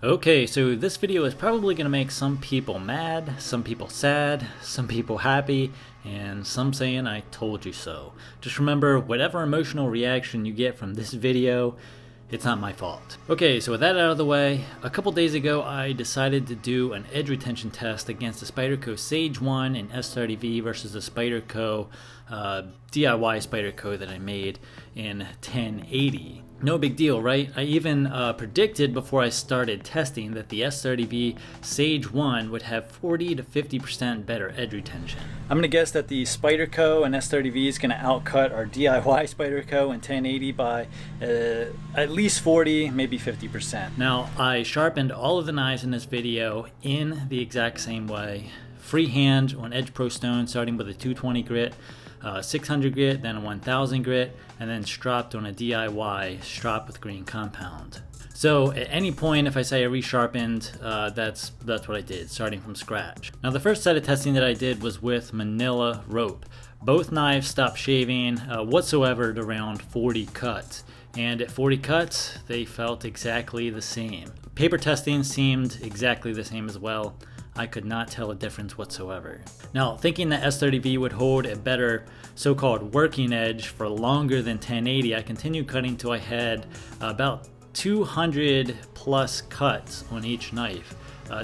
Okay, so this video is probably going to make some people mad, some people sad, some people happy, and some saying I told you so. Just remember, whatever emotional reaction you get from this video, it's not my fault. Okay, so with that out of the way, a couple days ago I decided to do an edge retention test against the spyderco Sage 1 and S30V versus the spyderco DIY spyderco that I made in 1080. No big deal, right? I even predicted before I started testing that the S30V Sage 1 would have 40 to 50% better edge retention. I'm gonna guess that the spyderco and S30V is gonna outcut our DIY spyderco in 1080 by at least 40, maybe 50%. Now, I sharpened all of the knives in this video in the exact same way. Freehand on Edge Pro Stone, starting with a 220 grit, 600 grit, then a 1000 grit, and then stropped on a DIY strop with green compound. So at any point, if I say I resharpened, that's what I did, starting from scratch. Now the first set of testing that I did was with manila rope. Both knives stopped shaving whatsoever at around 40 cuts. And at 40 cuts, they felt exactly the same. Paper testing seemed exactly the same as well. I could not tell a difference whatsoever. Now, thinking that S30V would hold a better so-called working edge for longer than 1080, I continued cutting till I had about 200 plus cuts on each knife,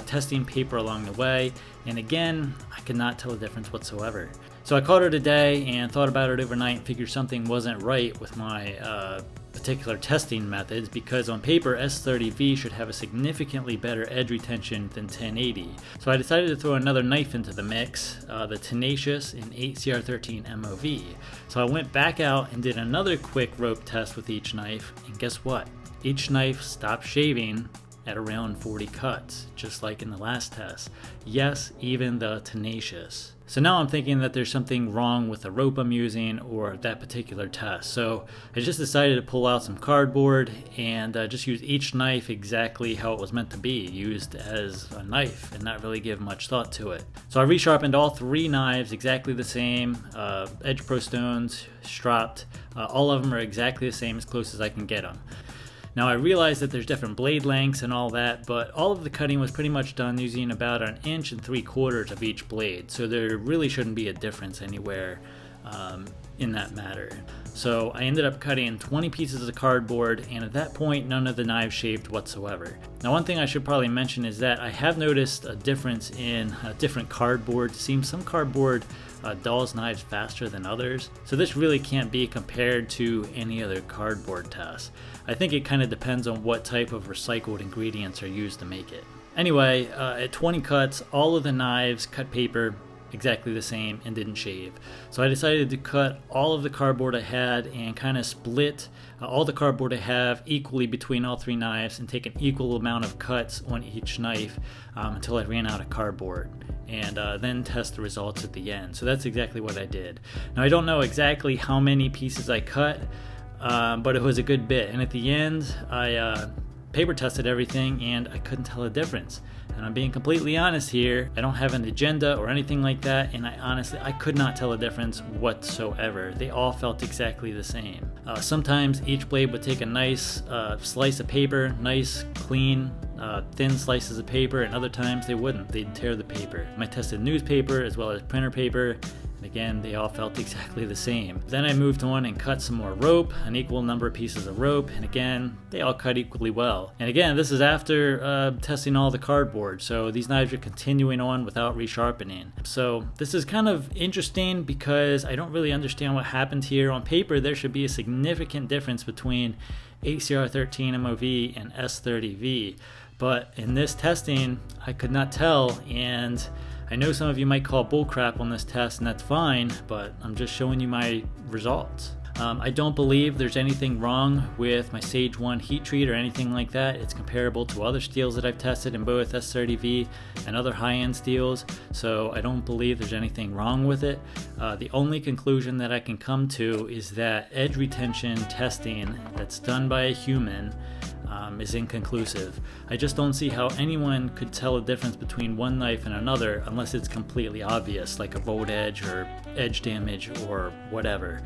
testing paper along the way, and again, I could not tell a difference whatsoever. So I called it a day and thought about it overnight and figured something wasn't right with my particular testing methods, because on paper S30V should have a significantly better edge retention than 1080. So I decided to throw another knife into the mix, the Tenacious in 8CR13 MOV. So I went back out and did another quick rope test with each knife, and guess what? Each knife stopped shaving at around 40 cuts, just like in the last test. Yes, even the Tenacious. So now I'm thinking that there's something wrong with the rope I'm using or that particular test. So I just decided to pull out some cardboard and just use each knife exactly how it was meant to be, used as a knife, and not really give much thought to it. So I resharpened all three knives exactly the same, Edge Pro Stones, stropped. All of them are exactly the same, as close as I can get them. Now I realize that there's different blade lengths and all that, but all of the cutting was pretty much done using about 1 3/4 inches of each blade, so there really shouldn't be a difference anywhere in that matter. So I ended up cutting 20 pieces of cardboard, and at that point none of the knives shaved whatsoever. Now one thing I should probably mention is that I have noticed a difference in different cardboard. It seems some cardboard dulls knives faster than others, so this really can't be compared to any other cardboard test. I think it kind of depends on what type of recycled ingredients are used to make it. Anyway, at 20 cuts, all of the knives cut paper exactly the same and didn't shave. So I decided to cut all of the cardboard I had and kind of split all the cardboard I have equally between all three knives and take an equal amount of cuts on each knife until I ran out of cardboard, and then test the results at the end. So that's exactly what I did. Now I don't know exactly how many pieces I cut, but it was a good bit, and at the end I paper tested everything and I couldn't tell a difference. And I'm being completely honest here, I don't have an agenda or anything like that, and I could not tell a difference whatsoever. They all felt exactly the same. Sometimes each blade would take a nice slice of paper, nice clean thin slices of paper, and other times they wouldn't. They'd tear the paper. I tested newspaper as well as printer paper, and again they all felt exactly the same. Then I moved on and cut some more rope, an equal number of pieces of rope, and again they all cut equally well. And again, this is after testing all the cardboard, so these knives are continuing on without resharpening. So this is kind of interesting because I don't really understand what happened here. On paper there should be a significant difference between 8CR13 MOV and S30V, but in this testing I could not tell, and I know some of you might call bullcrap on this test, and that's fine, but I'm just showing you my results. I don't believe there's anything wrong with my Sage 1 heat treat or anything like that. It's comparable to other steels that I've tested in both S30V and other high-end steels, so I don't believe there's anything wrong with it. The only conclusion that I can come to is that edge retention testing that's done by a human is inconclusive. I just don't see how anyone could tell a difference between one knife and another unless it's completely obvious, like a rolled edge or edge damage or whatever,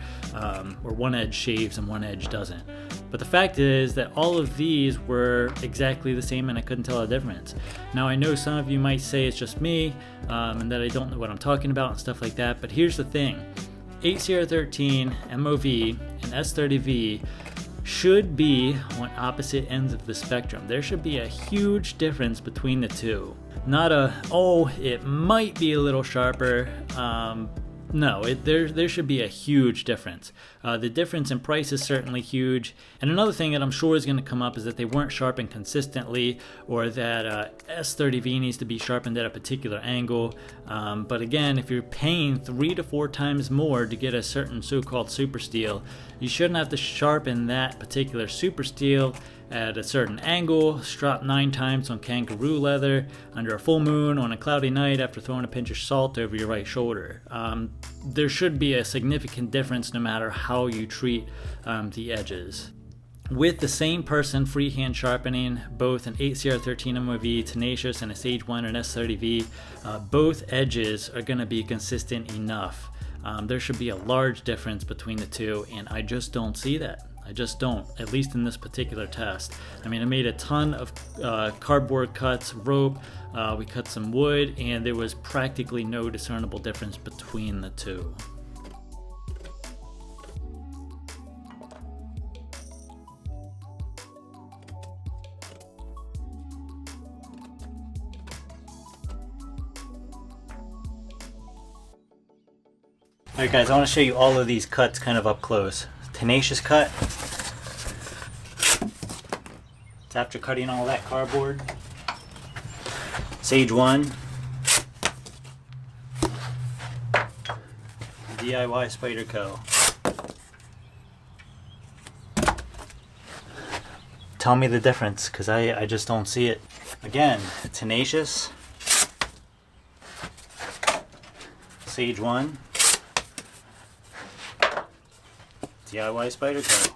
or one edge shaves and one edge doesn't. But the fact is that all of these were exactly the same and I couldn't tell a difference. Now I know some of you might say it's just me and that I don't know what I'm talking about and stuff like that, but here's the thing. 8CR13 MOV and S30V should be on opposite ends of the spectrum. There should be a huge difference between the two. Not a, oh, it might be a little sharper. No, there should be a huge difference. The difference in price is certainly huge. And another thing that I'm sure is going to come up is that they weren't sharpened consistently, or that S30V needs to be sharpened at a particular angle. But again, if you're paying 3 to 4 times more to get a certain so-called super steel, you shouldn't have to sharpen that particular super steel at a certain angle, strop 9 times on kangaroo leather, under a full moon, on a cloudy night, after throwing a pinch of salt over your right shoulder. There should be a significant difference no matter how you treat the edges. With the same person freehand sharpening both an 8CR13 MOV Tenacious and a Sage 1 and S30V, both edges are going to be consistent enough. There should be a large difference between the two, and I just don't see that. I just don't, at least in this particular test. I mean, I made a ton of cardboard cuts, rope, we cut some wood, and there was practically no discernible difference between the two. Alright guys, I want to show you all of these cuts kind of up close. Tenacious cut. It's after cutting all that cardboard. Sage 1. DIY Spyderco. Tell me the difference, because I just don't see it. Again, Tenacious. Sage 1. DIY Spyderco.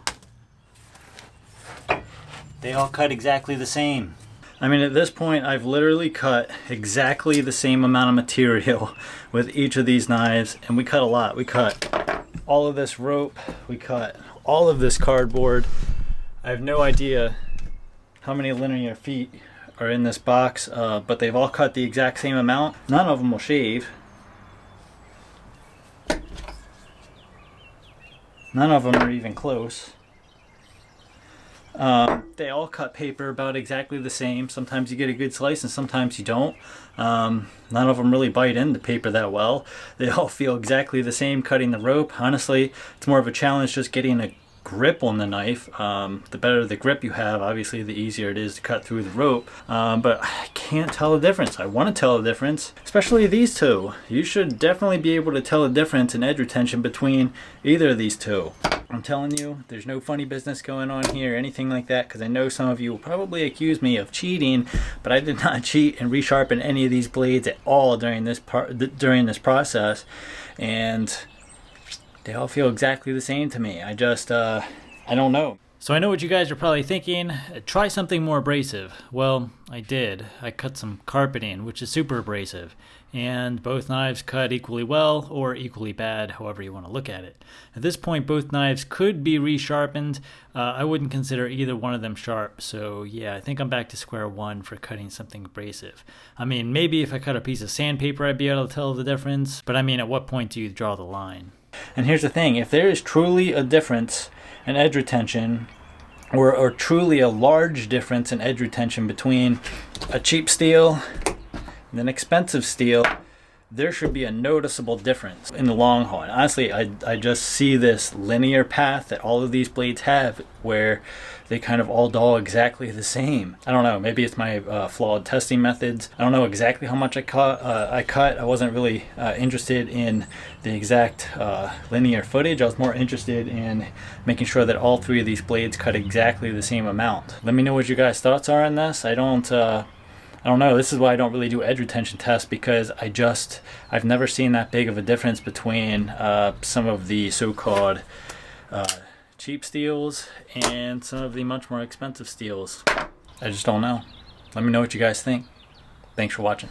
They all cut exactly the same. I mean, at this point, I've literally cut exactly the same amount of material with each of these knives, and we cut a lot. We cut all of this rope, we cut all of this cardboard. I have no idea how many linear feet are in this box, but they've all cut the exact same amount. None of them will shave. None of them are even close. They all cut paper about exactly the same. Sometimes you get a good slice and sometimes you don't. None of them really bite into paper that well. They all feel exactly the same cutting the rope. Honestly, it's more of a challenge just getting a grip on the knife. The better the grip you have, obviously the easier it is to cut through the rope. But I can't tell the difference. I want to tell the difference, especially these two. You should definitely be able to tell the difference in edge retention between either of these two. I'm telling you, there's no funny business going on here, anything like that, because I know some of you will probably accuse me of cheating, but I did not cheat and resharpen any of these blades at all during this process, and they all feel exactly the same to me. I just, I don't know. So I know what you guys are probably thinking, try something more abrasive. Well, I did. I cut some carpeting, which is super abrasive, and both knives cut equally well or equally bad, however you want to look at it. At this point, both knives could be resharpened. I wouldn't consider either one of them sharp, so yeah, I think I'm back to square one for cutting something abrasive. I mean, maybe if I cut a piece of sandpaper, I'd be able to tell the difference, but I mean, at what point do you draw the line? And here's the thing, if there is truly a difference in edge retention, or truly a large difference in edge retention between a cheap steel and an expensive steel, there should be a noticeable difference in the long haul. And honestly, I just see this linear path that all of these blades have where they kind of all dull exactly the same. I don't know, maybe it's my flawed testing methods. I don't know exactly how much I cut. I wasn't really interested in the exact linear footage. I was more interested in making sure that all three of these blades cut exactly the same amount. Let me know what your guys' thoughts are on this. I don't know. This is why I don't really do edge retention tests, because I've never seen that big of a difference between some of the so-called cheap steels and some of the much more expensive steels. I just don't know. Let me know what you guys think. Thanks for watching.